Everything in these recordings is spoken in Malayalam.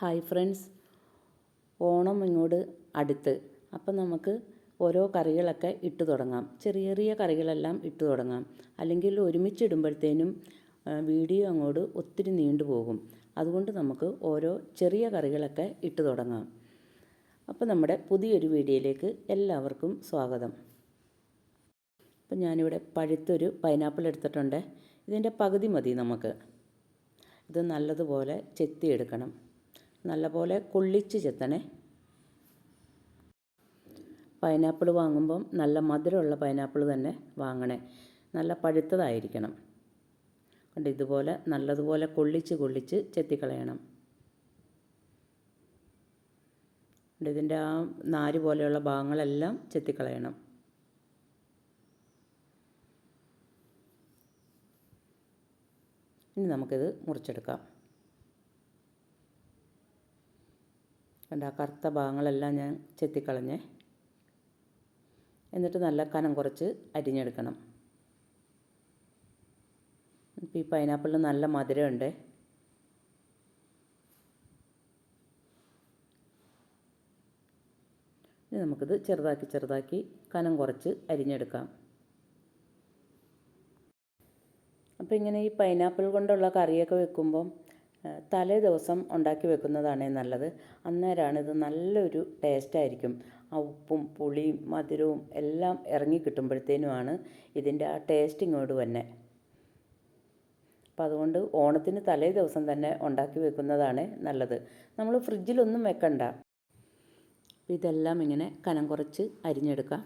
ഹായ് ഫ്രണ്ട്സ്, ഓണം ഇങ്ങോട്ട് അടുത്ത്. അപ്പം നമുക്ക് ഓരോ കറികളൊക്കെ ഇട്ട് തുടങ്ങാം. ചെറിയ ചെറിയ കറികളെല്ലാം ഇട്ട് തുടങ്ങാം. അല്ലെങ്കിൽ ഒരുമിച്ചിടുമ്പോഴത്തേനും വീഡിയോ അങ്ങോട്ട് ഒത്തിരി നീണ്ടു പോകും. അതുകൊണ്ട് നമുക്ക് ഓരോ ചെറിയ കറികളൊക്കെ ഇട്ട് തുടങ്ങാം. അപ്പോൾ നമ്മുടെ പുതിയൊരു വീഡിയോയിലേക്ക് എല്ലാവർക്കും സ്വാഗതം. അപ്പം ഞാനിവിടെ പഴുത്തൊരു പൈനാപ്പിൾ എടുത്തിട്ടുണ്ട്. ഇതിൻ്റെ പകുതി മതി നമുക്ക്. ഇത് നല്ലതുപോലെ ചെത്തിയെടുക്കണം. നല്ലപോലെ കൊള്ളിച്ച് ചെത്തണേ. പൈനാപ്പിൾ വാങ്ങുമ്പം നല്ല മധുരമുള്ള പൈനാപ്പിൾ തന്നെ വാങ്ങണേ. നല്ല പഴുത്തതായിരിക്കണം. കണ്ട് ഇതുപോലെ നല്ലതുപോലെ കൊള്ളിച്ച് ചെത്തിക്കളയണം. ഇതിൻ്റെ ആ നാര് പോലെയുള്ള ഭാഗങ്ങളെല്ലാം ചെത്തിക്കളയണം. ഇനി നമുക്കിത് മുറിച്ചെടുക്കാം. കണ്ട ആ കറുത്ത ഭാഗങ്ങളെല്ലാം ഞാൻ ചെത്തിക്കളഞ്ഞേ. എന്നിട്ട് നല്ല കനം കുറച്ച് അരിഞ്ഞെടുക്കണം. ഇപ്പോൾ ഈ പൈനാപ്പിളിന് നല്ല മധുരമുണ്ട്. ഇനി നമുക്കിത് ചെറുതാക്കി കനം കുറച്ച് അരിഞ്ഞെടുക്കാം. അപ്പോൾ ഇങ്ങനെ ഈ പൈനാപ്പിൾ കൊണ്ടുള്ള കറിയൊക്കെ വെക്കുമ്പം തലേ ദിവസം ഉണ്ടാക്കി വെക്കുന്നതാണ് നല്ലത്. അന്നേരമാണ് ഇത് നല്ലൊരു ടേസ്റ്റായിരിക്കും. ആ ഉപ്പും പുളിയും മധുരവും എല്ലാം ഇറങ്ങി കിട്ടുമ്പോഴത്തേനുമാണ് ഇതിൻ്റെ ആ ടേസ്റ്റ് ഇങ്ങോട്ട് തന്നെ. അപ്പോൾ അതുകൊണ്ട് ഓണത്തിന് തലേ ദിവസം തന്നെ ഉണ്ടാക്കി വെക്കുന്നതാണ് നല്ലത്. നമ്മൾ ഫ്രിഡ്ജിലൊന്നും വെക്കണ്ട. ഇതെല്ലാം ഇങ്ങനെ കനം കുറച്ച് അരിഞ്ഞെടുക്കാം.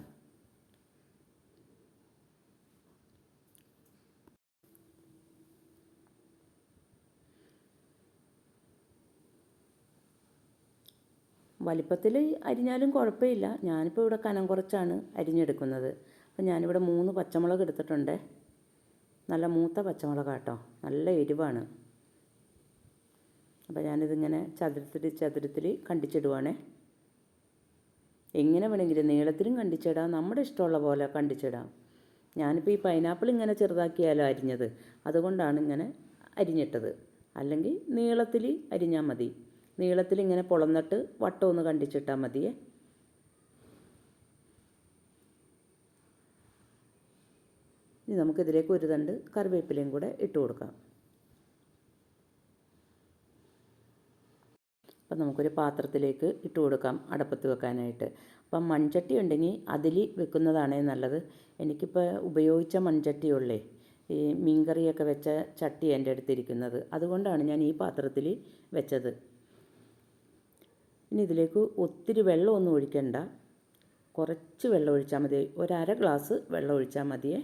വലിപ്പത്തിൽ അരിഞ്ഞാലും കുഴപ്പമില്ല. ഞാനിപ്പോൾ ഇവിടെ കനം കുറച്ചാണ് അരിഞ്ഞെടുക്കുന്നത്. അപ്പോൾ ഞാനിവിടെ 3 പച്ചമുളക് എടുത്തിട്ടുണ്ട്. നല്ല മൂത്ത പച്ചമുളക് കേട്ടോ, നല്ല എരിവാണ്. അപ്പോൾ ഞാനിതിങ്ങനെ ചതുരത്തിൽ കണ്ടിച്ചിടുവാണേ. എങ്ങനെ വേണമെങ്കിലും നീളത്തിലും കണ്ടിച്ചിടാം, നമ്മുടെ ഇഷ്ടമുള്ള പോലെ കണ്ടിച്ചിടാം. ഞാനിപ്പോൾ ഈ പൈനാപ്പിൾ ഇങ്ങനെ ചെറുതാക്കിയാലോ അരിഞ്ഞത്, അതുകൊണ്ടാണ് ഇങ്ങനെ അരിഞ്ഞിട്ടത്. അല്ലെങ്കിൽ നീളത്തിൽ അരിഞ്ഞാൽ മതി. നീളത്തിൽ ഇങ്ങനെ പൊളന്നിട്ട് വട്ടം ഒന്ന് കണ്ടിച്ചിട്ടാൽ മതിയേ. ഇനി നമുക്കിതിലേക്ക് ഒരു തണ്ട് കറിവേപ്പിലയും കൂടെ ഇട്ട് കൊടുക്കാം. അപ്പം നമുക്കൊരു പാത്രത്തിലേക്ക് ഇട്ട് കൊടുക്കാം അടപ്പത്ത് വെക്കാനായിട്ട്. അപ്പം മൺചട്ടി ഉണ്ടെങ്കിൽ അതിൽ വെക്കുന്നതാണേ നല്ലത്. എനിക്കിപ്പോൾ ഉപയോഗിച്ച മൺചട്ടിയുള്ളേ, ഈ മീൻകറിയൊക്കെ വെച്ച ചട്ടി എൻ്റെ അടുത്തിരിക്കുന്നത്. അതുകൊണ്ടാണ് ഞാൻ ഈ പാത്രത്തിൽ വെച്ചത്. ഇനി ഇതിലേക്ക് ഒത്തിരി വെള്ളമൊന്നും ഒഴിക്കണ്ട. കുറച്ച് വെള്ളം ഒഴിച്ചാൽ മതി. 1/2 ഗ്ലാസ് വെള്ളം ഒഴിച്ചാൽ മതിയേ.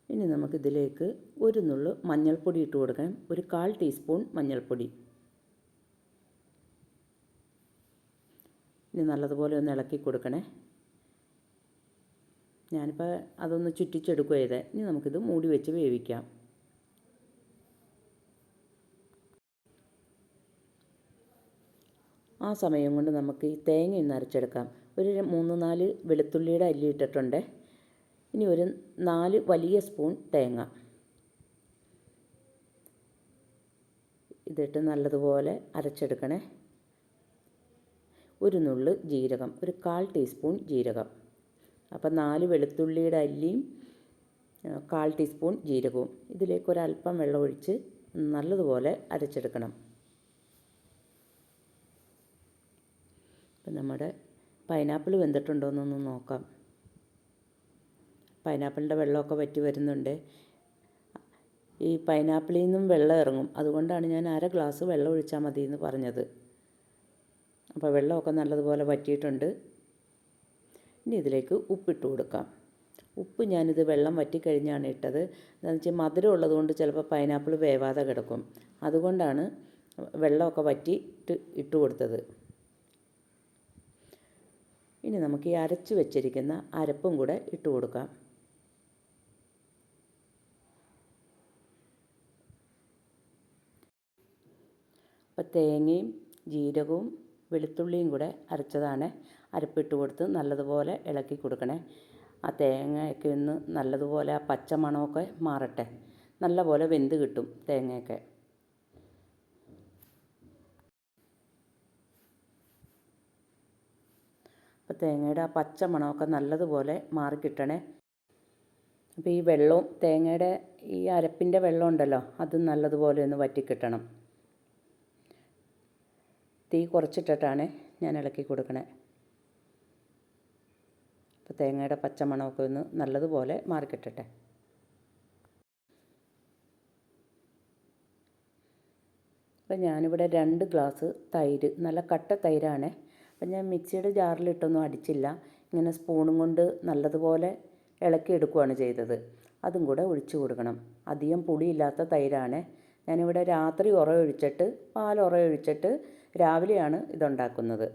ഇനി നമുക്കിതിലേക്ക് ഒരു നുള്ളു മഞ്ഞൾപ്പൊടി ഇട്ട് കൊടുക്കാം. ഒരു 1/4 ടീസ്പൂൺ മഞ്ഞൾപ്പൊടി. ഇനി നല്ലതുപോലെ ഒന്ന് ഇളക്കി കൊടുക്കണേ. ഞാനിപ്പോൾ അതൊന്ന് ചുറ്റിച്ചെടുക്കുക ചെയ്തേ. ഇനി നമുക്കിത് മൂടി വെച്ച് വേവിക്കാം. ആ സമയം കൊണ്ട് നമുക്ക് ഈ തേങ്ങ ഒന്ന് അരച്ചെടുക്കാം. ഒരു 3-4 വെളുത്തുള്ളിയുടെ അല്ലി ഇട്ടിട്ടുണ്ട്. ഇനി ഒരു 4 വലിയ സ്പൂൺ തേങ്ങ ഇതിട്ട് നല്ലതുപോലെ അരച്ചെടുക്കണേ. ഒരു നുള്ളു ജീരകം, ഒരു 1/4 ടീസ്പൂൺ ജീരകം. അപ്പം 4 വെളുത്തുള്ളിയുടെ അല്ലിയും 1/4 ടീസ്പൂൺ ജീരകവും. ഇതിലേക്ക് ഒരല്പം വെള്ളം ഒഴിച്ച് നല്ലതുപോലെ അരച്ചെടുക്കണം. അപ്പം നമ്മുടെ പൈനാപ്പിൾ വെന്തിട്ടുണ്ടോ എന്നൊന്ന് നോക്കാം. പൈനാപ്പിളിൻ്റെ വെള്ളമൊക്കെ വറ്റി വരുന്നുണ്ട്. ഈ പൈനാപ്പിളിൽ നിന്നും വെള്ളം ഇറങ്ങും. അതുകൊണ്ടാണ് ഞാൻ 1/2 ഗ്ലാസ് വെള്ളം ഒഴിച്ചാൽ മതി എന്ന് പറഞ്ഞത്. അപ്പോൾ വെള്ളമൊക്കെ നല്ലതുപോലെ വറ്റിയിട്ടുണ്ട്. ഇനി ഇതിലേക്ക് ഉപ്പിട്ട് കൊടുക്കാം. ഉപ്പ് ഞാനിത് വെള്ളം വറ്റിക്കഴിഞ്ഞാണ് ഇട്ടത്. എന്താണെന്ന് വെച്ചാൽ മധുരം ഉള്ളതുകൊണ്ട് ചിലപ്പോൾ പൈനാപ്പിൾ വേവാതെ കിടക്കും. അതുകൊണ്ടാണ് വെള്ളമൊക്കെ വറ്റിയിട്ട് ഇട്ട് കൊടുത്തത്. ഇനി നമുക്ക് ഈ അരച്ച് വെച്ചിരിക്കുന്ന അരപ്പും കൂടെ ഇട്ട് കൊടുക്കാം. അപ്പോൾ തേങ്ങയും ജീരകവും വെളുത്തുള്ളിയും കൂടെ അരച്ചതാണ്. അരപ്പിട്ട് കൊടുത്ത് നല്ലതുപോലെ ഇളക്കി കൊടുക്കണേ. ആ തേങ്ങയൊക്കെ ഒന്ന് നല്ലതുപോലെ ആ പച്ച മണമൊക്കെ മാറട്ടെ. നല്ലപോലെ വെന്ത് കിട്ടും തേങ്ങയൊക്കെ. അപ്പോൾ തേങ്ങയുടെ ആ പച്ച മണമൊക്കെ നല്ലതുപോലെ മാറിക്കിട്ടണേ. അപ്പോൾ ഈ വെള്ളവും തേങ്ങയുടെ ഈ അരപ്പിൻ്റെ വെള്ളം ഉണ്ടല്ലോ, അത് നല്ലതുപോലെ ഒന്ന് വറ്റിക്കിട്ടണം. തീ കുറച്ചിട്ടിട്ടാണ് ഞാൻ ഇളക്കി കൊടുക്കണേ. അപ്പോൾ തേങ്ങയുടെ പച്ചമണമൊക്കെ ഒന്ന് നല്ലതുപോലെ മാറിക്കിട്ടട്ടെ. അപ്പോൾ ഞാനിവിടെ 2 ഗ്ലാസ് തൈര്, നല്ല കട്ട തൈരാണ്. അപ്പം ഞാൻ മിക്സിയുടെ ജാറിലിട്ടൊന്നും അടിച്ചില്ല. ഇങ്ങനെ സ്പൂണും കൊണ്ട് നല്ലതുപോലെ ഇളക്കിയെടുക്കുകയാണ് ചെയ്തത്. അതും കൂടെ ഒഴിച്ചു കൊടുക്കണം. അധികം പുളിയില്ലാത്ത തൈരാണ്. ഞാനിവിടെ രാത്രി ഉറയൊഴിച്ചിട്ട് പാലുറയൊഴിച്ചിട്ട് രാവിലെയാണ് ഇതുണ്ടാക്കുന്നത്.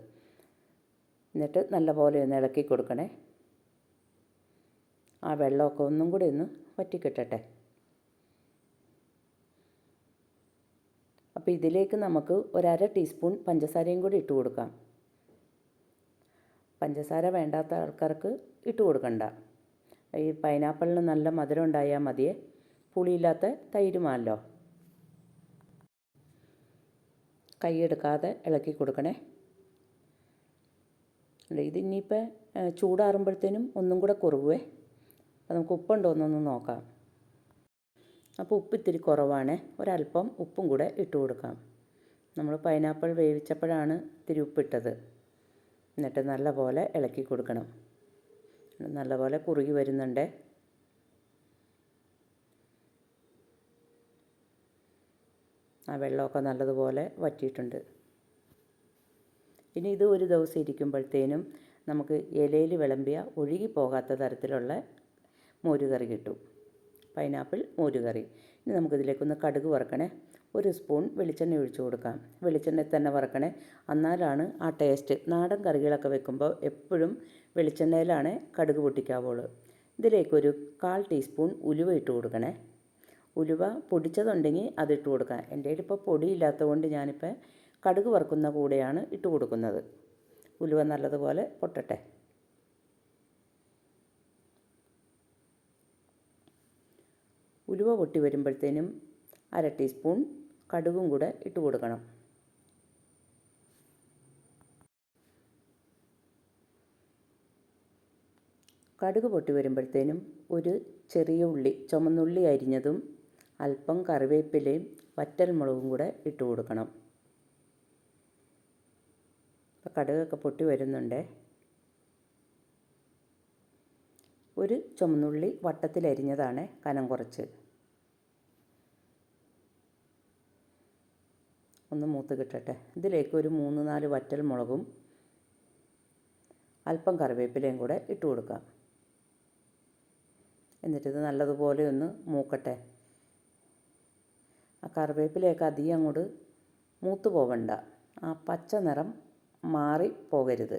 എന്നിട്ട് നല്ലപോലെ ഒന്ന് ഇളക്കി കൊടുക്കണേ. ആ വെള്ളമൊക്കെ ഒന്നും കൂടി ഒന്ന് വറ്റിക്കിട്ടട്ടെ. അപ്പോൾ ഇതിലേക്ക് നമുക്ക് 1/2 ടീസ്പൂൺ പഞ്ചസാരയും കൂടി ഇട്ട് കൊടുക്കാം. പഞ്ചസാര വേണ്ടാത്ത ആൾക്കാർക്ക് ഇട്ട് കൊടുക്കണ്ട. ഈ പൈനാപ്പിളിന് നല്ല മധുരം ഉണ്ടായാൽ മതിയേ. പുളിയില്ലാത്ത തൈരുമാണല്ലോ. കൈയെടുക്കാതെ ഇളക്കി കൊടുക്കണേ. ഇതിനിയിപ്പോൾ ചൂടാറുമ്പോഴത്തേനും ഒന്നും കൂടെ കുറുകുവേ. അപ്പോൾ നമുക്ക് ഉപ്പുണ്ടോ എന്നൊന്ന് നോക്കാം. അപ്പോൾ ഉപ്പ് ഇത്തിരി കുറവാണ്. ഒരല്പം ഉപ്പും കൂടെ ഇട്ട് കൊടുക്കാം. നമ്മൾ പൈനാപ്പിൾ വേവിച്ചപ്പോഴാണ് ഇത്തിരി ഉപ്പിട്ടത്. എന്നിട്ട് നല്ലപോലെ ഇളക്കി കൊടുക്കണം. നല്ലപോലെ കുറുകി വരുന്നുണ്ട്. ആ വെള്ളമൊക്കെ നല്ലതുപോലെ വറ്റിയിട്ടുണ്ട്. ഇനി ഇത് ഒരു ദിവസം ഇരിക്കുമ്പോഴത്തേനും നമുക്ക് ഇലയിൽ വിളമ്പിയ ഒഴുകി പോകാത്ത തരത്തിലുള്ള മോരുകറി കിട്ടും. പൈനാപ്പിൾ മോരുകറി. ഇനി നമുക്കിതിലേക്കൊന്ന് കടുക് വറുക്കണേ. 1 സ്പൂൺ വെളിച്ചെണ്ണ ഒഴിച്ചു കൊടുക്കാം. വെളിച്ചെണ്ണയിൽ തന്നെ വറുക്കണേ. എന്നാലാണ് ആ ടേസ്റ്റ്. നാടൻ കറികളൊക്കെ വെക്കുമ്പോൾ എപ്പോഴും വെളിച്ചെണ്ണയിലാണ് കടുക് പൊട്ടിക്കാവുള്ളൂ. ഇതിലേക്കൊരു 1/4 ടീസ്പൂൺ ഉലുവ ഇട്ട് കൊടുക്കണേ. ഉലുവ പൊടിച്ചതുണ്ടെങ്കിൽ അതിട്ട് കൊടുക്കാം. എൻ്റെ കയ്യിലിപ്പോൾ പൊടിയില്ലാത്തത് കൊണ്ട് ഞാനിപ്പോൾ കടുക് വറുക്കുന്ന കൂടെയാണ് ഇട്ട് കൊടുക്കുന്നത്. ഉലുവ നല്ലതുപോലെ പൊട്ടട്ടെ. ഉലുവ പൊട്ടി വരുമ്പോഴത്തേനും 1/2 ടീസ്പൂൺ കടുകും കൂടെ ഇട്ട് കൊടുക്കണം. കടുക് പൊട്ടി വരുമ്പോഴത്തേനും ഒരു ചെറിയ ഉള്ളി, ചുമന്നുള്ളി അരിഞ്ഞതും അല്പം കറിവേപ്പിലയും വറ്റൽമുളകും കൂടെ ഇട്ട് കൊടുക്കണം. അപ്പോൾ കടുകൊക്കെ പൊട്ടി വരുന്നുണ്ട്. ഒരു ചുമന്നുള്ളി വട്ടത്തിലരിഞ്ഞതാണ്, കനം കുറച്ച്. ഒന്ന് മൂത്ത് കിട്ടട്ടെ. ഇതിലേക്ക് ഒരു 3-4 വറ്റൽ മുളകും അല്പം കറിവേപ്പിലയും കൂടെ ഇട്ട് കൊടുക്കാം. എന്നിട്ടിത് നല്ലതുപോലെ ഒന്ന് മൂക്കട്ടെ. ആ കറിവേപ്പിലയൊക്കെ അധികം അങ്ങോട്ട് മൂത്ത് പോവണ്ട. ആ പച്ച നിറം മാറി പോകരുത്.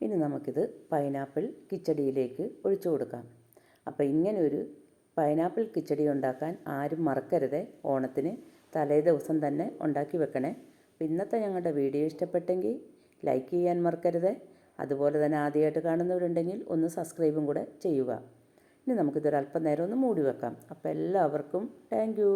ഇനി നമുക്കിത് പൈനാപ്പിൾ കിച്ചടിയിലേക്ക് ഒഴിച്ചു കൊടുക്കാം. അപ്പോൾ ഇങ്ങനൊരു പൈനാപ്പിൾ കിച്ചടി ഉണ്ടാക്കാൻ ആരും മറക്കരുത്. ഓണത്തിന് തലേ ദിവസം തന്നെ ഉണ്ടാക്കി വെക്കണേ. അപ്പോൾ ഇന്നത്തെ ഞങ്ങളുടെ വീഡിയോ ഇഷ്ടപ്പെട്ടെങ്കിൽ ലൈക്ക് ചെയ്യാൻ മറക്കരുത്. അതുപോലെ തന്നെ ആദ്യമായിട്ട് കാണുന്നവരുണ്ടെങ്കിൽ ഒന്ന് സബ്സ്ക്രൈബും കൂടെ ചെയ്യുക. ഇനി നമുക്കിതൊരല്പം നേരം ഒന്ന് മൂടി വെക്കാം. അപ്പോൾ എല്ലാവർക്കും താങ്ക് യു.